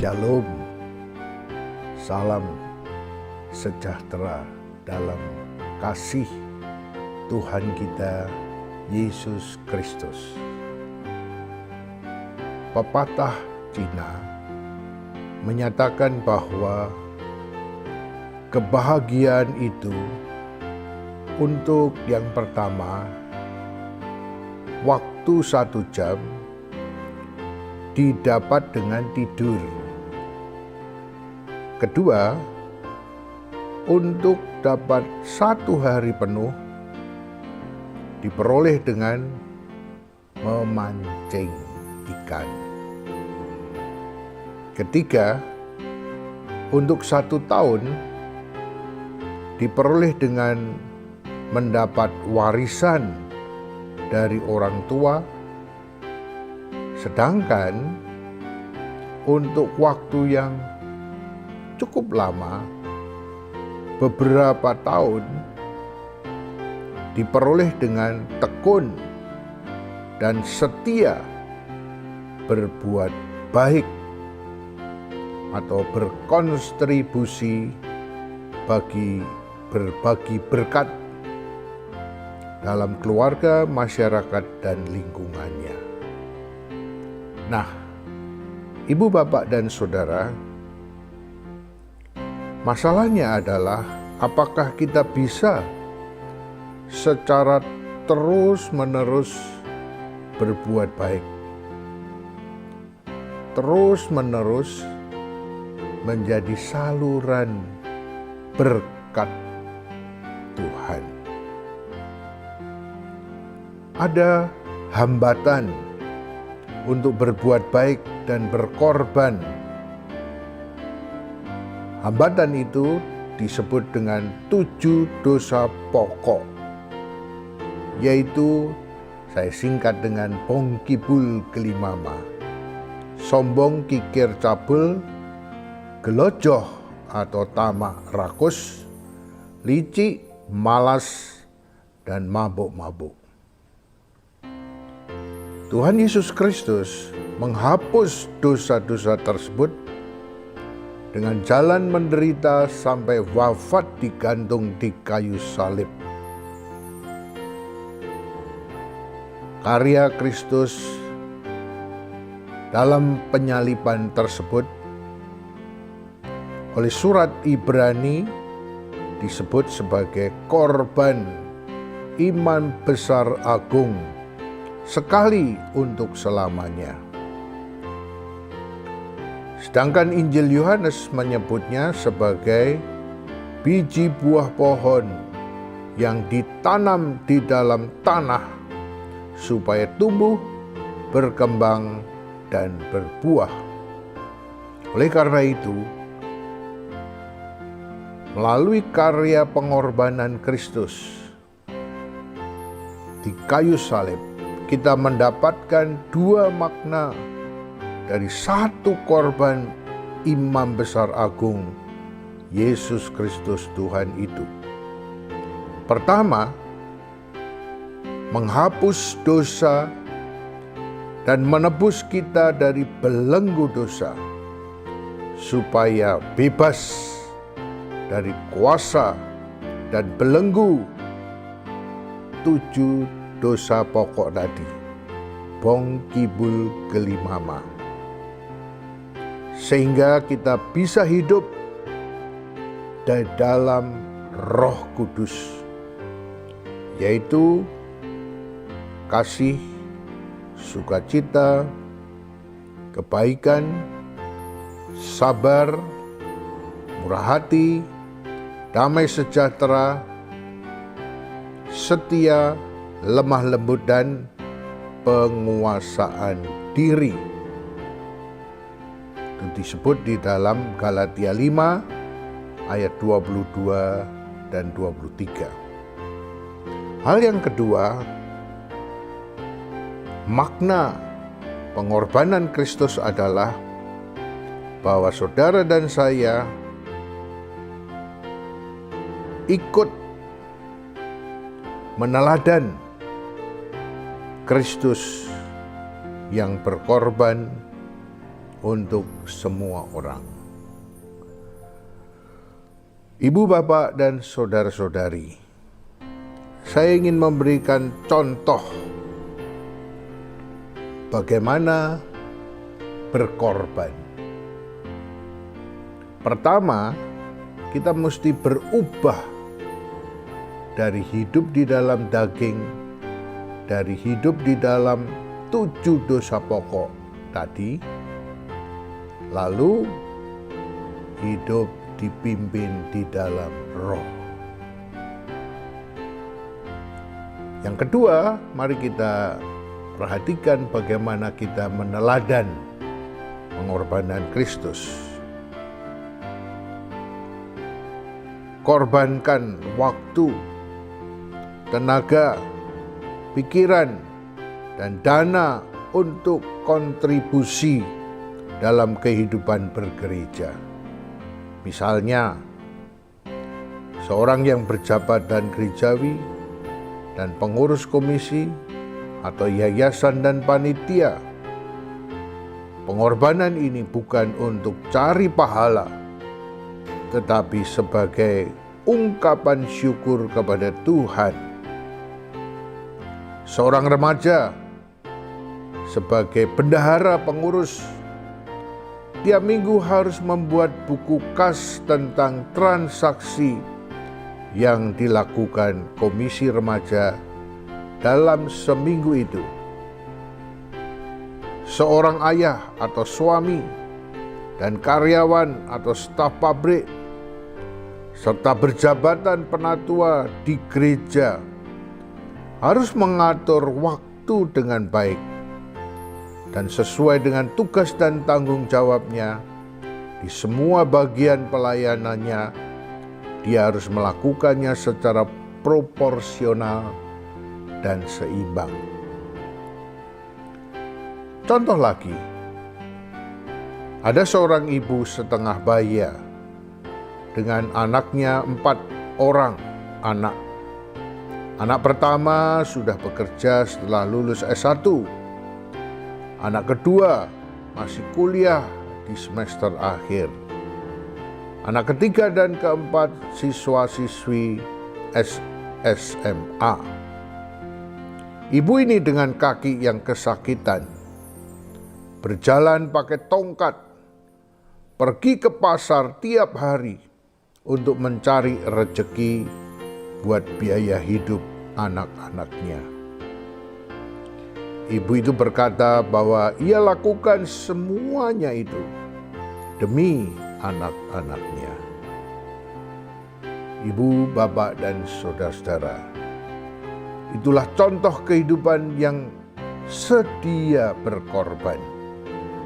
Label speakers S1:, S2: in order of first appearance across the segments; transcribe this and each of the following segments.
S1: Shalom, salam sejahtera dalam kasih Tuhan kita Yesus Kristus. Pepatah Cina menyatakan bahwa kebahagiaan itu untuk yang pertama, waktu 1 jam didapat dengan tidur. Kedua, untuk dapat 1 hari penuh diperoleh dengan memancing ikan. Ketiga, untuk 1 tahun diperoleh dengan mendapat warisan dari orang tua. Sedangkan untuk waktu yang cukup lama, beberapa tahun, diperoleh dengan tekun dan setia berbuat baik atau berkontribusi bagi berbagi berkat dalam keluarga, masyarakat, dan lingkungannya. Nah, ibu, bapak, dan saudara, masalahnya adalah apakah kita bisa secara terus-menerus berbuat baik, terus-menerus menjadi saluran berkat Tuhan. Ada hambatan untuk berbuat baik dan berkorban. Hambatan itu disebut dengan 7 dosa pokok, yaitu saya singkat dengan bongkibul kelimama: sombong, kikir, cabul, gelojoh atau tamak, rakus, licik, malas, dan mabuk-mabuk. Tuhan Yesus Kristus menghapus dosa-dosa tersebut dengan jalan menderita sampai wafat digantung di kayu salib. Karya Kristus dalam penyaliban tersebut oleh surat Ibrani disebut sebagai korban iman besar agung sekali untuk selamanya. Sedangkan Injil Yohanes menyebutnya sebagai biji buah pohon yang ditanam di dalam tanah supaya tumbuh, berkembang, dan berbuah. Oleh karena itu, melalui karya pengorbanan Kristus di kayu salib, kita mendapatkan 2 makna dari 1 korban imam besar agung Yesus Kristus Tuhan itu. Pertama, menghapus dosa dan menebus kita dari belenggu dosa supaya bebas dari kuasa dan belenggu 7 dosa pokok tadi, bongkibul kelimama, sehingga kita bisa hidup di dalam Roh Kudus, yaitu kasih, sukacita, kebaikan, sabar, murah hati, damai sejahtera, setia, lemah lembut, dan penguasaan diri. Itu disebut di dalam Galatia 5 ayat 22 dan 23. Hal yang kedua, makna pengorbanan Kristus adalah bahwa saudara dan saya ikut meneladan Kristus yang berkorban untuk semua orang. Ibu, bapak, dan saudara-saudari, saya ingin memberikan contoh bagaimana berkorban. Pertama, kita mesti berubah dari hidup di dalam daging, dari hidup di dalam 7 dosa pokok tadi, lalu hidup dipimpin di dalam roh. Yang kedua, mari kita perhatikan bagaimana kita meneladan pengorbanan Kristus. Korbankan waktu, tenaga, pikiran, dan dana untuk kontribusi dalam kehidupan bergereja. Misalnya, seorang yang berjabatan gerejawi dan pengurus komisi atau yayasan dan panitia. Pengorbanan ini bukan untuk cari pahala, tetapi sebagai ungkapan syukur kepada Tuhan. Seorang remaja sebagai bendahara pengurus tiap minggu harus membuat buku kas tentang transaksi yang dilakukan komisi remaja dalam seminggu itu. Seorang ayah atau suami dan karyawan atau staf pabrik serta berjabatan penatua di gereja harus mengatur waktu dengan baik dan sesuai dengan tugas dan tanggung jawabnya di semua bagian pelayanannya. Dia harus melakukannya secara proporsional dan seimbang. Contoh lagi, ada seorang ibu setengah baya dengan anaknya 4 orang anak. Anak pertama sudah bekerja setelah lulus S1. Anak kedua masih kuliah di semester akhir. Anak ketiga dan keempat siswa-siswi SMA. Ibu ini dengan kaki yang kesakitan, berjalan pakai tongkat, pergi ke pasar tiap hari untuk mencari rezeki buat biaya hidup anak-anaknya. Ibu itu berkata bahwa ia lakukan semuanya itu demi anak-anaknya. Ibu, bapak, dan saudara-saudara, itulah contoh kehidupan yang sedia berkorban,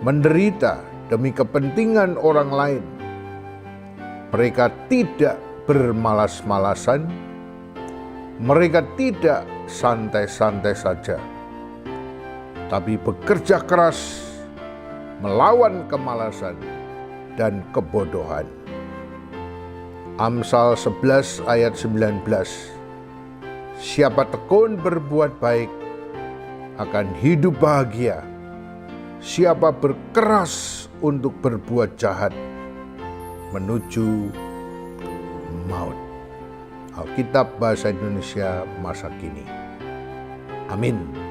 S1: menderita demi kepentingan orang lain. Mereka tidak bermalas-malasan, mereka tidak santai-santai saja, tapi bekerja keras melawan kemalasan dan kebodohan. Amsal 11 ayat 19. Siapa tekun berbuat baik akan hidup bahagia. Siapa berkeras untuk berbuat jahat menuju maut. Alkitab Bahasa Indonesia masa kini. Amin.